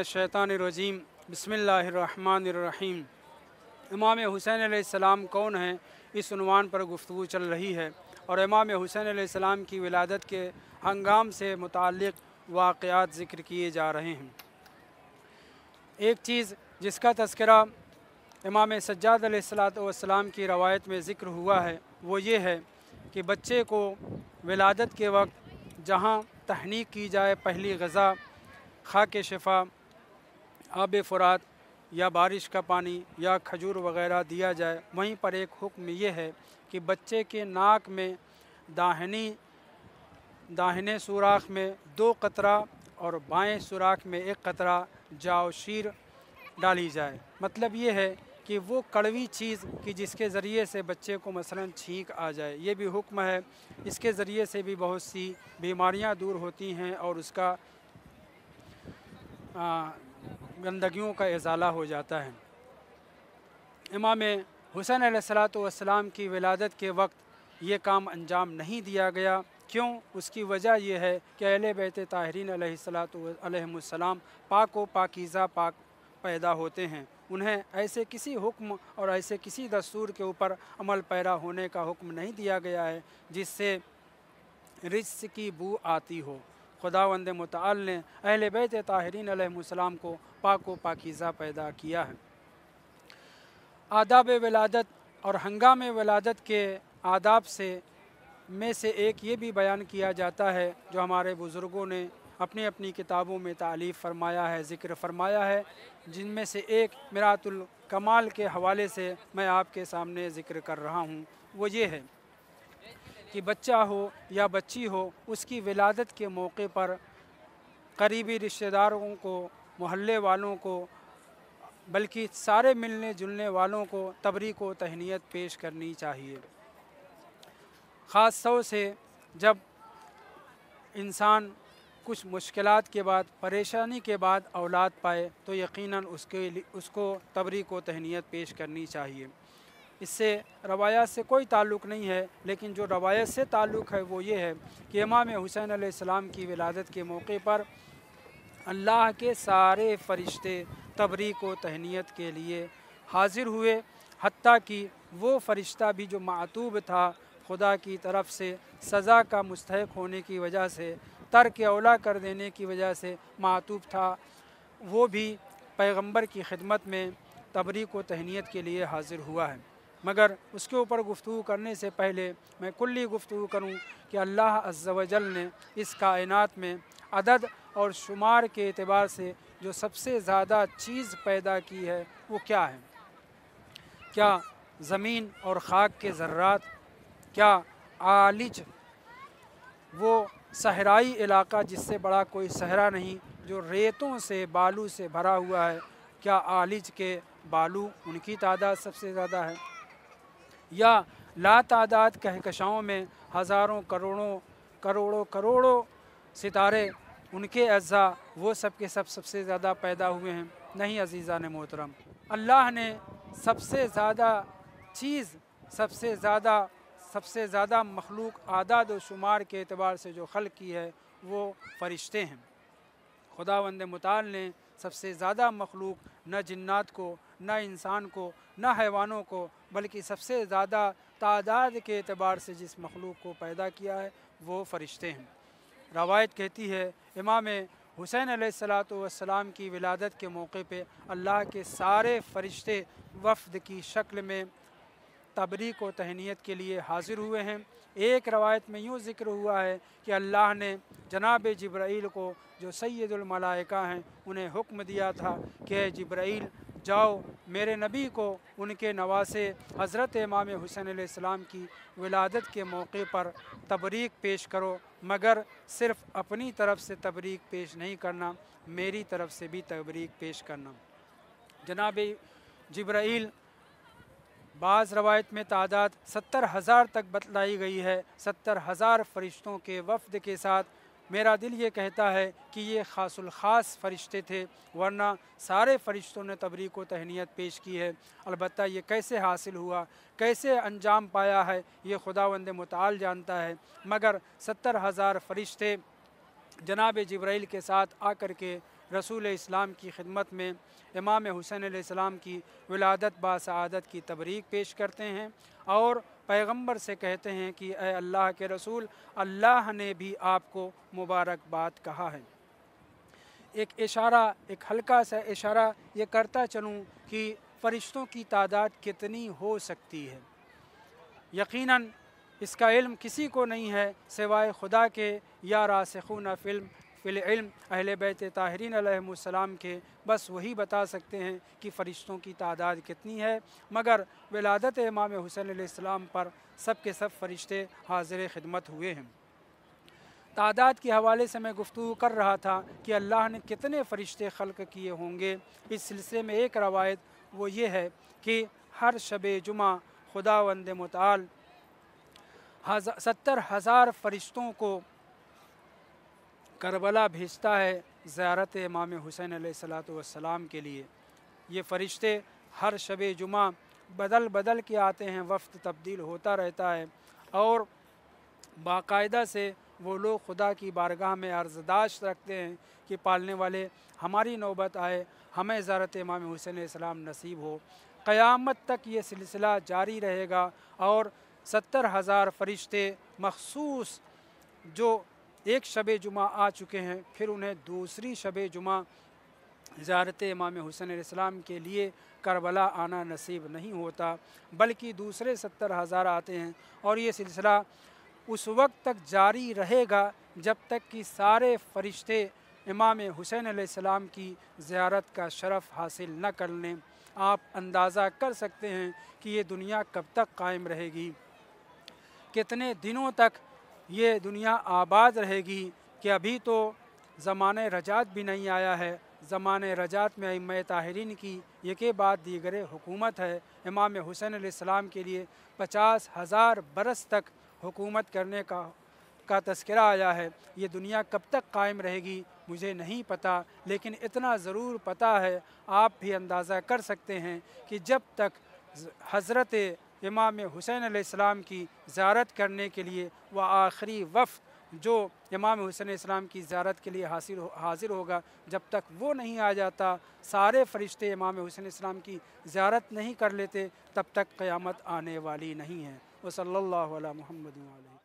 मिनश्शैतानिर्रजीम बिस्मिल्लाहिर्रहमानिर्रहीम। इमाम हुसैन अलैहिस्सलाम कौन हैं, इस उन्वान पर गुफ्तगू चल रही है और इमाम हुसैन अलैहिस्सलाम की विलादत के हंगाम से मुताल्लिक़ वाक़यात ज़िक्र किए जा रहे हैं। एक चीज़ जिसका तज़किरा इमाम सज्जाद अलैहिस्सलाम की रवायत में ज़िक्र हुआ है वो ये है कि बच्चे को विलादत के वक्त जहाँ तहनीक की जाए, पहली ग़ज़ा खाके शिफा, आब फ़ुरात या बारिश का पानी या खजूर वग़ैरह दिया जाए, वहीं पर एक हुक्म ये है कि बच्चे के नाक में दाहिने सुराख में 2 कतरा और बाएं सुराख में 1 कतरा जावशीर डाली जाए। मतलब ये है कि वो कड़वी चीज़ कि जिसके ज़रिए से बच्चे को मसलन छींक आ जाए, ये भी हुक्म है। इसके ज़रिए से भी बहुत सी बीमारियां दूर होती हैं और उसका गंदगियों का इज़ाला हो जाता है। इमाम हुसैन अलैहिस्सलाम की विलादत के वक्त ये काम अंजाम नहीं दिया गया। क्यों? उसकी वजह यह है कि अहले बैत ताहिरीन अलैहिस्सलाम पाक व पाकीज़ा पाक पैदा होते हैं। उन्हें ऐसे किसी हुक्म और ऐसे किसी दस्तूर के ऊपर अमल पैरा होने का हुक्म नहीं दिया गया है जिससे रिज्स की बू आती हो। खुदावंद मुतआल ने अहले बैत ताहिरीन अलैहिस्सलाम को पाक व पाकीज़ा पैदा किया है। आदाब विलादत और हंगाम विलादत के आदाब में से एक ये भी बयान किया जाता है जो हमारे बुज़ुर्गों ने अपनी अपनी किताबों में तालीफ़ फरमाया है, ज़िक्र फरमाया है, जिनमें से एक मिरातुल कमाल के हवाले से मैं आपके सामने ज़िक्र कर रहा हूँ। वो ये है कि बच्चा हो या बच्ची हो, उसकी विलादत के मौके पर करीबी रिश्तेदारों को, मोहल्ले वालों को, बल्कि सारे मिलने जुलने वालों को तबरीक व तहनीत पेश करनी चाहिए। ख़ास तौर से जब इंसान कुछ मुश्किलात के बाद, परेशानी के बाद औलाद पाए तो यकीनन उसको तबरीक व तहनीत पेश करनी चाहिए। इससे रवायत से कोई ताल्लुक़ नहीं है, लेकिन जो रवायत से ताल्लुक़ है वो ये है कि इमाम हुसैन अलैहिस्सलाम की विलादत के मौके पर अल्लाह के सारे फ़रिश्ते तबरीक व तहनीत के लिए हाज़िर हुए। हत्ता कि वो फ़रिश्ता भी जो मातूब था, खुदा की तरफ से सज़ा का मुस्तहिक होने की वजह से, तर्क औला कर देने की वजह से मातूब था, वो भी पैगंबर की खिदमत में तबरीक व तहनीत के लिए हाज़िर हुआ है। मगर उसके ऊपर गुफ्तगू करने से पहले मैं कुल्ली गुफ्तगू करूँ कि अल्लाह अज़्ज़ व जल ने इस कायनात में अदद और शुमार के एतबार से जो सबसे ज़्यादा चीज़ पैदा की है वो क्या है? क्या ज़मीन और ख़ाक के ज़र्रात? क्या आलिज वो सहराई इलाका जिससे बड़ा कोई सहरा नहीं, जो रेतों से, बालू से भरा हुआ है? क्या आलिज के बालू, उनकी तादाद सबसे ज़्यादा है? या लातादाद कहकशाओं में हज़ारों करोड़ों सितारे, उनके अज़्ज़ा, वो सब के सब सबसे ज़्यादा पैदा हुए हैं? नहीं अज़ीज़ान मोहतरम, अल्लाह ने सबसे ज़्यादा चीज़, सबसे ज़्यादा मखलूक आदाद व शुमार के एतबार से जो खल्क़ की है वो फ़रिश्ते हैं। खुदावंद मुताल ने सबसे ज़्यादा मखलूक न जिन्नात को, न इंसान को, न हैवानों को, बल्कि सबसे ज़्यादा तादाद के एतबार से जिस मखलूक को पैदा किया है वो फ़रिश्ते हैं। रवायत कहती है इमाम हुसैन अलैहिस्सलाम की विलादत के मौके पे अल्लाह के सारे फ़रिश्ते वफ़द की शक्ल में तबरीक व तहनीत के लिए हाज़िर हुए हैं। एक रवायत में यूँ ज़िक्र हुआ है कि अल्लाह ने जनाब जिब्राईल को, जो सैयदुल मलाइका हैं, उन्हें हुक्म दिया था कि जिब्राईल जाओ मेरे नबी को उनके नवासे हज़रत इमाम हुसैन अलैहिस्सलाम की विलादत के मौके पर तबरीक पेश करो, मगर सिर्फ़ अपनी तरफ से तबरीक पेश नहीं करना, मेरी तरफ से भी तबरीक पेश करना। जनाब जिब्राईल, बाज़ रवायत में तादाद 70,000 तक बतलाई गई है। 70,000 फ़रिश्तों के वफ़द के साथ मेरा दिल ये कहता है कि ये ख़ासुल ख़ास फ़रिश्ते थे, वरना सारे फ़रिश्तों ने तबरीक व तहनीत पेश की है। अलबत्ता ये कैसे हासिल हुआ, कैसे अंजाम पाया है, ये खुदावंद मुताल जानता है। मगर 70,000 फ़रिश्ते जनाब जिब्राईल के साथ आकर के रसूल इस्लाम की खिदमत में इमाम हुसैन अलैहिस्सलाम की विलादत बासआदत की तबरीक पेश करते हैं और पैगंबर से कहते हैं कि ए अल्लाह के रसूल, अल्लाह ने भी आपको मुबारकबाद कहा है। एक इशारा, एक हल्का सा इशारा ये करता चलूँ कि फ़रिश्तों की तादाद कितनी हो सकती है। यकीनन इसका इल्म किसी को नहीं है सिवाय खुदा के या रासिखून फिल इल्म अहले बैत ताहिरीन अलैहिमुस्सलाम के। बस वही बता सकते हैं कि फ़रिश्तों की तादाद कितनी है, मगर विलादत इमाम हुसैन अलैहिस्सलाम पर सब के सब फ़रिश्ते हाज़िर खिदमत हुए हैं। तादाद के हवाले से मैं गुफ्तगू कर रहा था कि अल्लाह ने कितने फ़रिश्ते खल्क़ किए होंगे। इस सिलसिले में एक रवायत वो ये है कि हर शब जुमा खुदावंद मुताल 70,000 फ़रिश्तों को करबला भेजता है ज़ियारत इमाम हुसैन अलैहिस्सलातु वस्सलाम के लिए। ये फ़रिश्ते हर शब जुमा बदल बदल के आते हैं, वफ़द तब्दील होता रहता है और बाकायदा से वो लोग खुदा की बारगाह में अर्ज़दाश्त रखते हैं कि पालने वाले हमारी नौबत आए, हमें ज़ियारत इमाम हुसैन अलैहिस्सलाम नसीब हो। क़यामत तक ये सिलसिला जारी रहेगा और 70,000 फ़रिश्ते मखसूस जो एक शब जुमा आ चुके हैं, फिर उन्हें दूसरी शब जुमा ज़ियारत इमाम हुसैन अलैहिस्सलाम के लिए करबला आना नसीब नहीं होता, बल्कि दूसरे 70,000 आते हैं और ये सिलसिला उस वक्त तक जारी रहेगा जब तक कि सारे फ़रिश्ते इमाम हुसैन अलैहिस्सलाम की ज़ियारत का शरफ़ हासिल न कर लें। आप अंदाज़ा कर सकते हैं कि ये दुनिया कब तक कायम रहेगी, कितने दिनों तक ये दुनिया आबाद रहेगी कि अभी तो ज़माने रजात भी नहीं आया है। ज़माने रजात में अइम्मा ताहिरीन की एक बाद दीगरे हुकूमत है। इमाम हुसैन अलैहिस्सलाम के लिए 50,000 बरस तक हुकूमत करने का तज़किरा आया है। ये दुनिया कब तक कायम रहेगी मुझे नहीं पता, लेकिन इतना ज़रूर पता है, आप भी अंदाज़ा कर सकते हैं कि जब तक हज़रत इमाम हुसैन अलैहिस्सलाम की ज़ियारत करने के लिए वह आखिरी वफ़द जो इमाम हुसैन अलैहिस्सलाम की ज़ियारत के लिए हाज़िर होगा, जब तक वो नहीं आ जाता, सारे फ़रिश्ते इमाम हुसैन अलैहिस्सलाम की ज़ियारत नहीं कर लेते, तब तक क़यामत आने वाली नहीं है। वसल्लल्लाहु अला मुहम्मद व आलिहि।